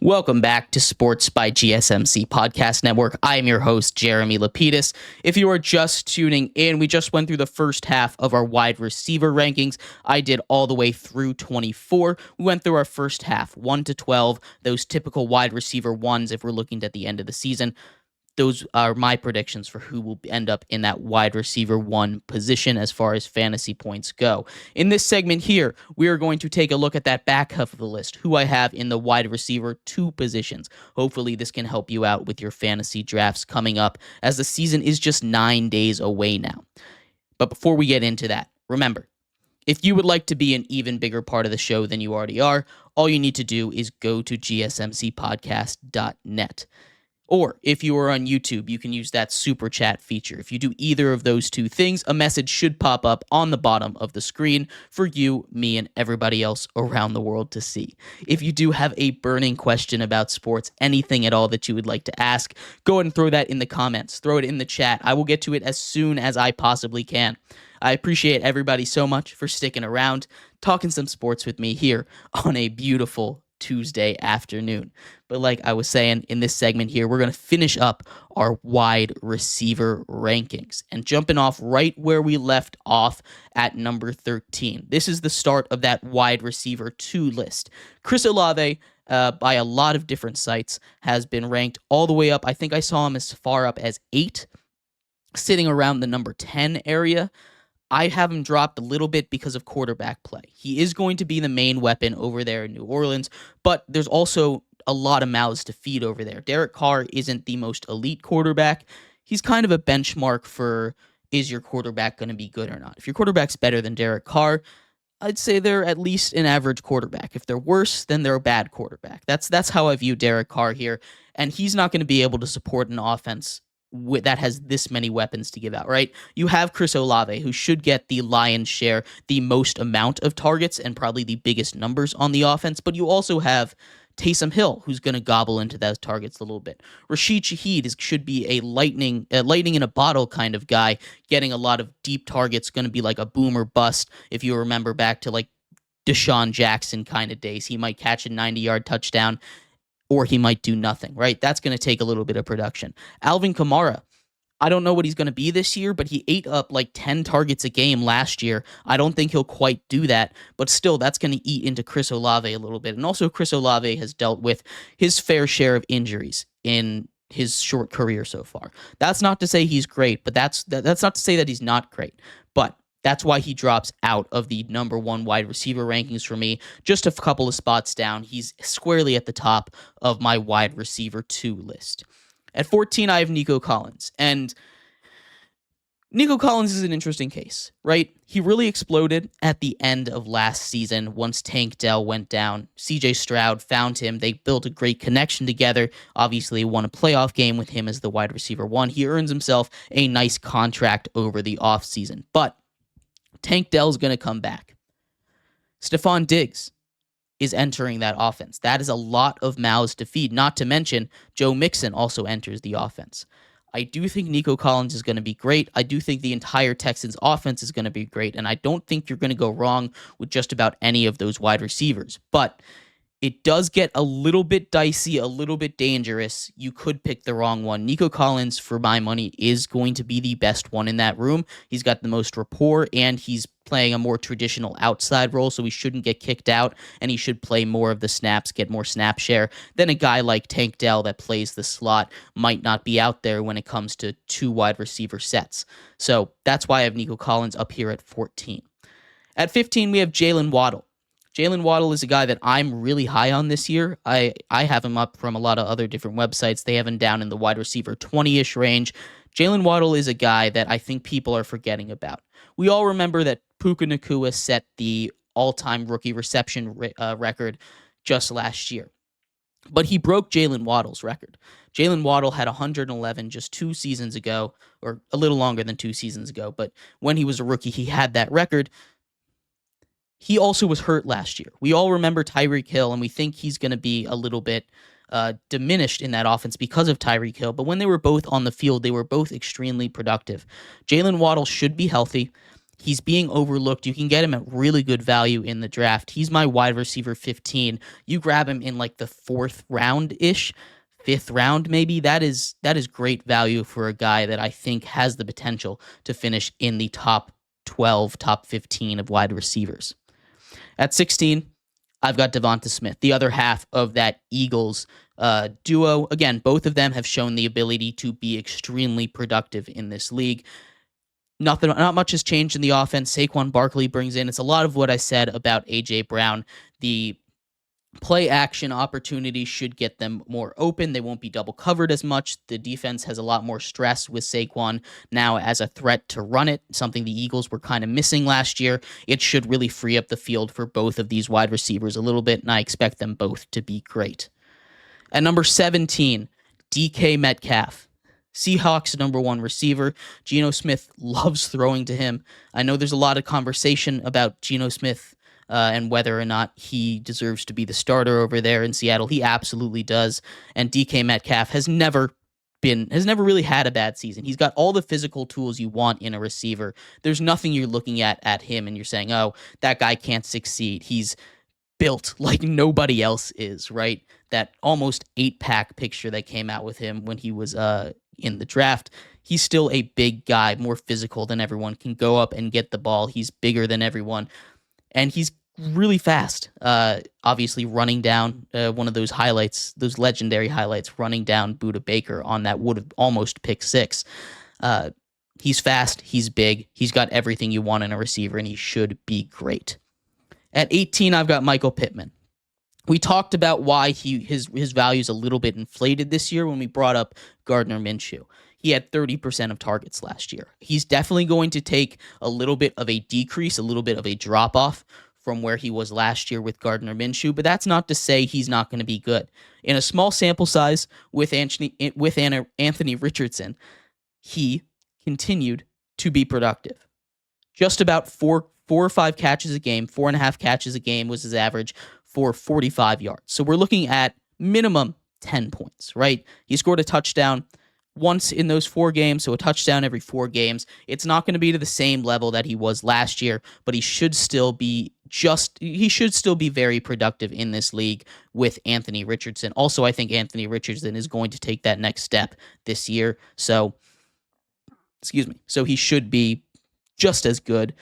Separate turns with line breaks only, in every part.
Welcome back to Sports by GSMC Podcast Network. I am your host, Jeremy Lapidus. If you are just tuning in, we just went through the first half of our wide receiver rankings. I did all the way through 24. We went through our first half, 1 to 12, those typical wide receiver ones if we're looking at the end of the season. Those are my predictions for who will end up in that wide receiver one position as far as fantasy points go. In this segment here, we are going to take a look at that back half of the list, who I have in the wide receiver two positions. Hopefully this can help you out with your fantasy drafts coming up, as the season is just 9 days away now. But before we get into that, remember, if you would like to be an even bigger part of the show than you already are, all you need to do is go to gsmcpodcast.net. Or if you are on YouTube, you can use that super chat feature. If you do either of those two things, a message should pop up on the bottom of the screen for you, me, and everybody else around the world to see. If you do have a burning question about sports, anything at all that you would like to ask, go ahead and throw that in the comments. Throw it in the chat. I will get to it as soon as I possibly can. I appreciate everybody so much for sticking around, talking some sports with me here on a beautiful Tuesday afternoon. But like I was saying, in this segment here, we're going to finish up our wide receiver rankings and jumping off right where we left off at number 13. This is the start of that wide receiver 2 list. Chris Olave, by a lot of different sites, has been ranked all the way up. I think I saw him as far up as 8, sitting around the number 10 area. I have him dropped a little bit because of quarterback play. He is going to be the main weapon over there in New Orleans, but there's also a lot of mouths to feed over there. Derek Carr isn't the most elite quarterback. He's kind of a benchmark for, is your quarterback going to be good or not? If your quarterback's better than Derek Carr, I'd say they're at least an average quarterback. If they're worse, then they're a bad quarterback. That's how I view Derek Carr here, and he's not going to be able to support an offense that has this many weapons to give out, right? You have Chris Olave, who should get the lion's share, the most amount of targets, and probably the biggest numbers on the offense, but you also have Taysom Hill, who's going to gobble into those targets a little bit. Rashid Shaheed should be a lightning in a bottle kind of guy, getting a lot of deep targets, going to be like a boom or bust. If you remember back to like Deshaun Jackson kind of days, he might catch a 90-yard touchdown, or he might do nothing, right? That's going to take a little bit of production. Alvin Kamara, I don't know what he's going to be this year, but he ate up like 10 targets a game last year. I don't think he'll quite do that, but still, that's going to eat into Chris Olave a little bit. And also, Chris Olave has dealt with his fair share of injuries in his short career so far. That's not to say he's great, but that's not to say that he's not great. But that's why he drops out of the number 1 wide receiver rankings for me. Just a couple of spots down. He's squarely at the top of my wide receiver 2 list. At 14, I have Nico Collins. And Nico Collins is an interesting case, right? He really exploded at the end of last season once Tank Dell went down. CJ Stroud found him. They built a great connection together. Obviously, won a playoff game with him as the wide receiver 1. He earns himself a nice contract over the offseason. But Tank Dell's going to come back. Stephon Diggs is entering that offense. That is a lot of mouths to feed, not to mention Joe Mixon also enters the offense. I do think Nico Collins is going to be great. I do think the entire Texans offense is going to be great, and I don't think you're going to go wrong with just about any of those wide receivers. But it does get a little bit dicey, a little bit dangerous. You could pick the wrong one. Nico Collins, for my money, is going to be the best one in that room. He's got the most rapport, and he's playing a more traditional outside role, so he shouldn't get kicked out, and he should play more of the snaps, get more snap share. Then a guy like Tank Dell that plays the slot might not be out there when it comes to 2 wide receiver sets. So that's why I have Nico Collins up here at 14. At 15, we have Jalen Waddle. Jalen Waddle is a guy that I'm really high on this year. I have him up from a lot of other different websites. They have him down in the wide receiver 20-ish range. Jalen Waddle is a guy that I think people are forgetting about. We all remember that Puka Nacua set the all-time rookie reception record just last year. But he broke Jalen Waddle's record. Jalen Waddle had 111 just 2 seasons ago, or a little longer than 2 seasons ago. But when he was a rookie, he had that record. He also was hurt last year. We all remember Tyreek Hill, and we think he's going to be a little bit diminished in that offense because of Tyreek Hill. But when they were both on the field, they were both extremely productive. Jalen Waddle should be healthy. He's being overlooked. You can get him at really good value in the draft. He's my wide receiver 15. You grab him in like the 4th round-ish, 5th round maybe. That is great value for a guy that I think has the potential to finish in the top 12, top 15 of wide receivers. At 16, I've got Devonta Smith, the other half of that Eagles duo. Again, both of them have shown the ability to be extremely productive in this league. Not much has changed in the offense. Saquon Barkley brings in. It's a lot of what I said about A.J. Brown. The play action opportunity should get them more open. They won't be double covered as much. The defense has a lot more stress with Saquon now as a threat to run it, something the Eagles were kind of missing last year. It should really free up the field for both of these wide receivers a little bit, and I expect them both to be great. At number 17, DK Metcalf. Seahawks number 1 receiver. Geno Smith loves throwing to him. I know there's a lot of conversation about Geno Smith and whether or not he deserves to be the starter over there in Seattle. He absolutely does. And DK Metcalf has never really had a bad season. He's got all the physical tools you want in a receiver. There's nothing you're looking at him and you're saying, oh, that guy can't succeed. He's built like nobody else is, right? That almost 8-pack picture that came out with him when he was in the draft. He's still a big guy, more physical than everyone, can go up and get the ball. He's bigger than everyone, and he's really fast. Obviously running down one of those highlights, those legendary highlights, running down Budda Baker on that would have almost pick 6. He's fast, he's big, he's got everything you want in a receiver, and he should be great. At 18, I've got Michael Pittman. We talked about why his value is a little bit inflated this year when we brought up Gardner Minshew. He had 30% of targets last year. He's definitely going to take a little bit of a decrease, a little bit of a drop-off from where he was last year with Gardner Minshew, but that's not to say he's not going to be good. In a small sample size with Anthony Richardson, he continued to be productive. Just about four or 5 catches a game, 4.5 catches a game was his average for 45 yards. So we're looking at minimum 10 points, right? He scored a touchdown once in those 4 games, so a touchdown every 4 games. It's not going to be to the same level that he was last year, but he should still be very productive in this league with Anthony Richardson. Also, I think Anthony Richardson is going to take that next step this year. So he should be just as good.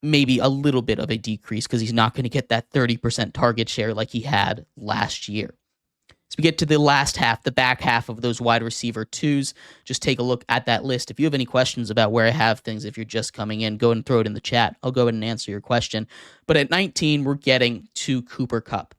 Maybe a little bit of a decrease because he's not going to get that 30% target share like he had last year. As we get to the last half, the back half of those wide receiver 2s, just take a look at that list. If you have any questions about where I have things, if you're just coming in, go ahead and throw it in the chat. I'll go ahead and answer your question. But at 19, we're getting to Cooper Kupp.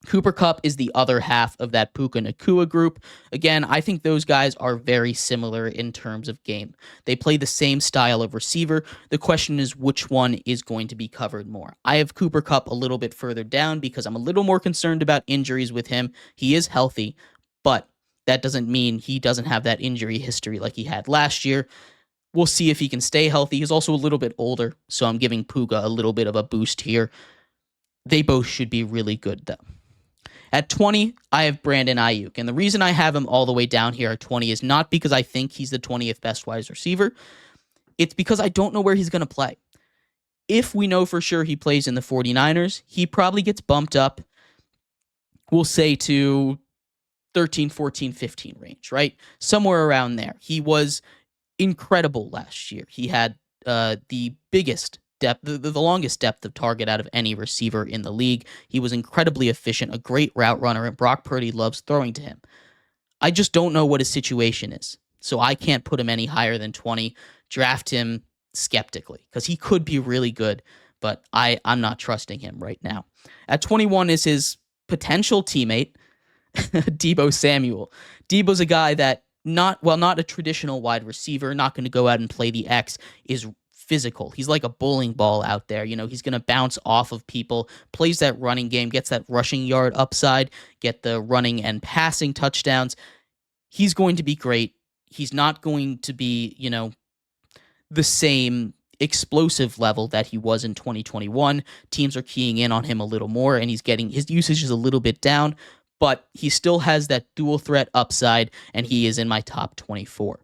Cooper Kupp is the other half of that Puka Nacua group. Again, I think those guys are very similar in terms of game. They play the same style of receiver. The question is which one is going to be covered more. I have Cooper Kupp a little bit further down because I'm a little more concerned about injuries with him. He is healthy, but that doesn't mean he doesn't have that injury history like he had last year. We'll see if he can stay healthy. He's also a little bit older, so I'm giving Puka a little bit of a boost here. They both should be really good, though. At 20, I have Brandon Ayuk, and the reason I have him all the way down here at 20 is not because I think he's the 20th best wide receiver. It's because I don't know where he's going to play. If we know for sure he plays in the 49ers, he probably gets bumped up, we'll say, to 13, 14, 15 range, right? Somewhere around there. He was incredible last year. He had the biggest depth, the longest depth of target out of any receiver in the league. He was incredibly efficient, a great route runner, and Brock Purdy loves throwing to him. I just don't know what his situation is, so I can't put him any higher than 20. Draft him skeptically, because he could be really good, but I'm not trusting him right now. At 21 is his potential teammate, Deebo Samuel. Deebo's a guy that, not a traditional wide receiver, not going to go out and play the X, is physical. He's like a bowling ball out there. He's going to bounce off of people, plays that running game, gets that rushing yard upside, get the running and passing touchdowns. He's going to be great. He's not going to be, the same explosive level that he was in 2021. Teams are keying in on him a little more, and his usage is a little bit down, but he still has that dual threat upside, and he is in my top 24.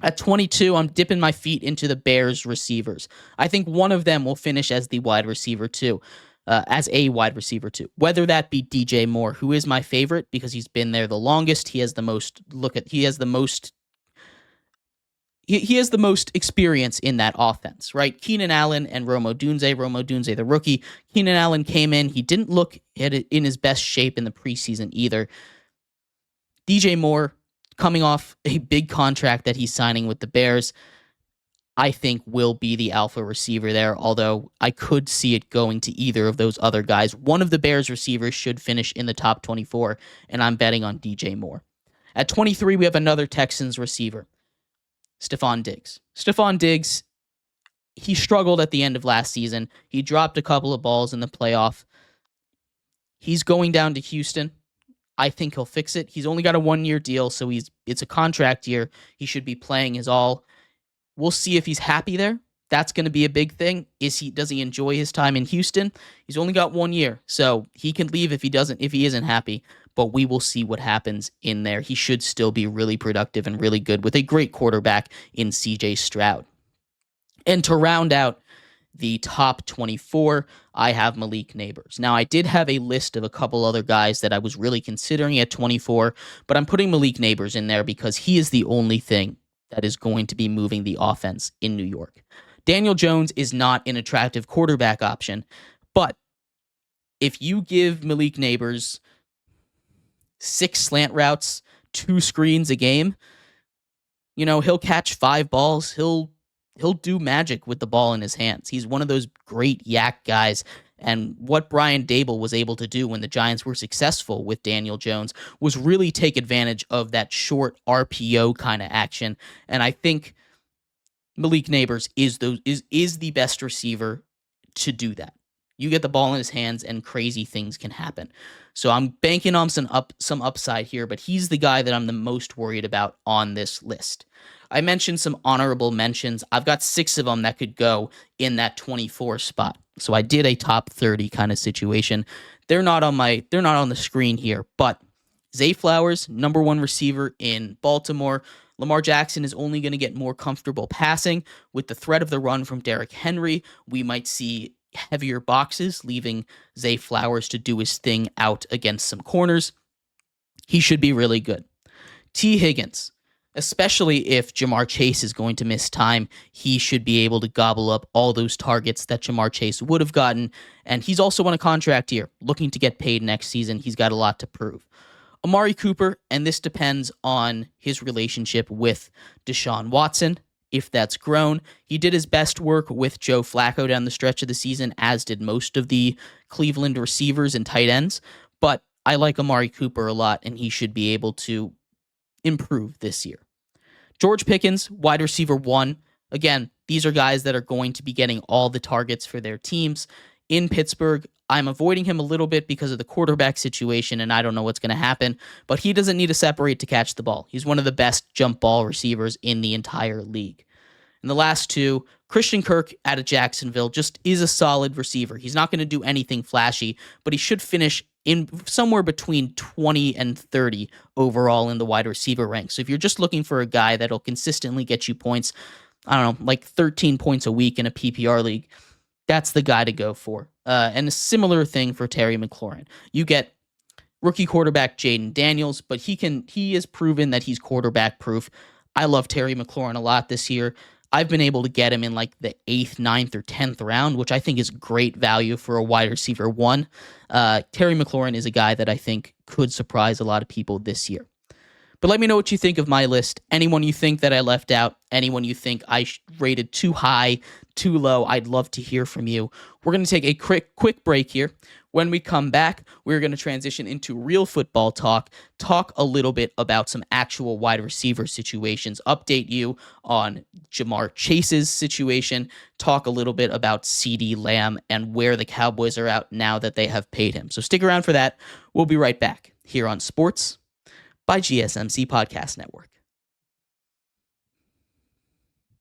At 22, I'm dipping my feet into the Bears receivers. I think one of them will finish as the wide receiver too, as a wide receiver too. Whether that be DJ Moore, who is my favorite because he's been there the longest. He has the most he has the most experience in that offense, right? Keenan Allen and Rome Odunze, the rookie. Keenan Allen came in. He didn't look in his best shape in the preseason either. DJ Moore, coming off a big contract that he's signing with the Bears, I think will be the alpha receiver there, although I could see it going to either of those other guys. One of the Bears receivers should finish in the top 24, and I'm betting on DJ Moore. At 23, we have another Texans receiver, Stephon Diggs. Stephon Diggs, he struggled at the end of last season. He dropped a couple of balls in the playoff. He's going down to Houston. I think he'll fix it. He's only got a 1-year deal, so it's a contract year. He should be playing his all. We'll see if he's happy there. That's going to be a big thing. Does he enjoy his time in Houston? He's only got 1 year, so he can leave if he isn't happy. But we will see what happens in there. He should still be really productive and really good with a great quarterback in CJ Stroud. And to round out the top 24, I have Malik Neighbors. Now, I did have a list of a couple other guys that I was really considering at 24, but I'm putting Malik Neighbors in there because he is the only thing that is going to be moving the offense in New York. Daniel Jones is not an attractive quarterback option, but if you give Malik Neighbors 6 slant routes, 2 screens a game, he'll catch 5 balls. He'll do magic with the ball in his hands. He's one of those great yak guys. And what Brian Daboll was able to do when the Giants were successful with Daniel Jones was really take advantage of that short RPO kind of action. And I think Malik Neighbors is the best receiver to do that. You get the ball in his hands and crazy things can happen. So I'm banking on some upside here, but he's the guy that I'm the most worried about on this list. I mentioned some honorable mentions. I've got 6 of them that could go in that 24 spot. So I did a top 30 kind of situation. They're not on the screen here, but Zay Flowers, number 1 receiver in Baltimore. Lamar Jackson is only going to get more comfortable passing with the threat of the run from Derrick Henry. We might see heavier boxes, leaving Zay Flowers to do his thing out against some corners. He should be really good. T. Higgins, especially if Jamar Chase is going to miss time, he should be able to gobble up all those targets that Jamar Chase would have gotten. And he's also on a contract year, looking to get paid next season. He's got a lot to prove. Amari Cooper, and this depends on his relationship with Deshaun Watson. If that's grown, he did his best work with Joe Flacco down the stretch of the season, as did most of the Cleveland receivers and tight ends. But I like Amari Cooper a lot, and he should be able to improve this year. George Pickens, wide receiver 1. Again, these are guys that are going to be getting all the targets for their teams. In Pittsburgh, I'm avoiding him a little bit because of the quarterback situation, and I don't know what's going to happen, but he doesn't need to separate to catch the ball. He's one of the best jump ball receivers in the entire league. And the last 2, Christian Kirk out of Jacksonville just is a solid receiver. He's not going to do anything flashy, but he should finish in somewhere between 20 and 30 overall in the wide receiver ranks. So if you're just looking for a guy that'll consistently get you points, I don't know, like 13 points a week in a PPR league, that's the guy to go for. And a similar thing for Terry McLaurin. You get rookie quarterback Jaden Daniels, but he has proven that he's quarterback proof. I love Terry McLaurin a lot this year. I've been able to get him in like the 8th, 9th, or 10th round, which I think is great value for a wide receiver 1. Terry McLaurin is a guy that I think could surprise a lot of people this year. But let me know what you think of my list. Anyone you think that I left out, anyone you think I rated too high, too low, I'd love to hear from you. We're going to take a quick break here. When we come back, we're going to transition into real football talk a little bit about some actual wide receiver situations, update you on Jamar Chase's situation, talk a little bit about CeeDee Lamb and where the Cowboys are at now that they have paid him. So stick around for that. We'll be right back here on Sports by GSMC Podcast Network.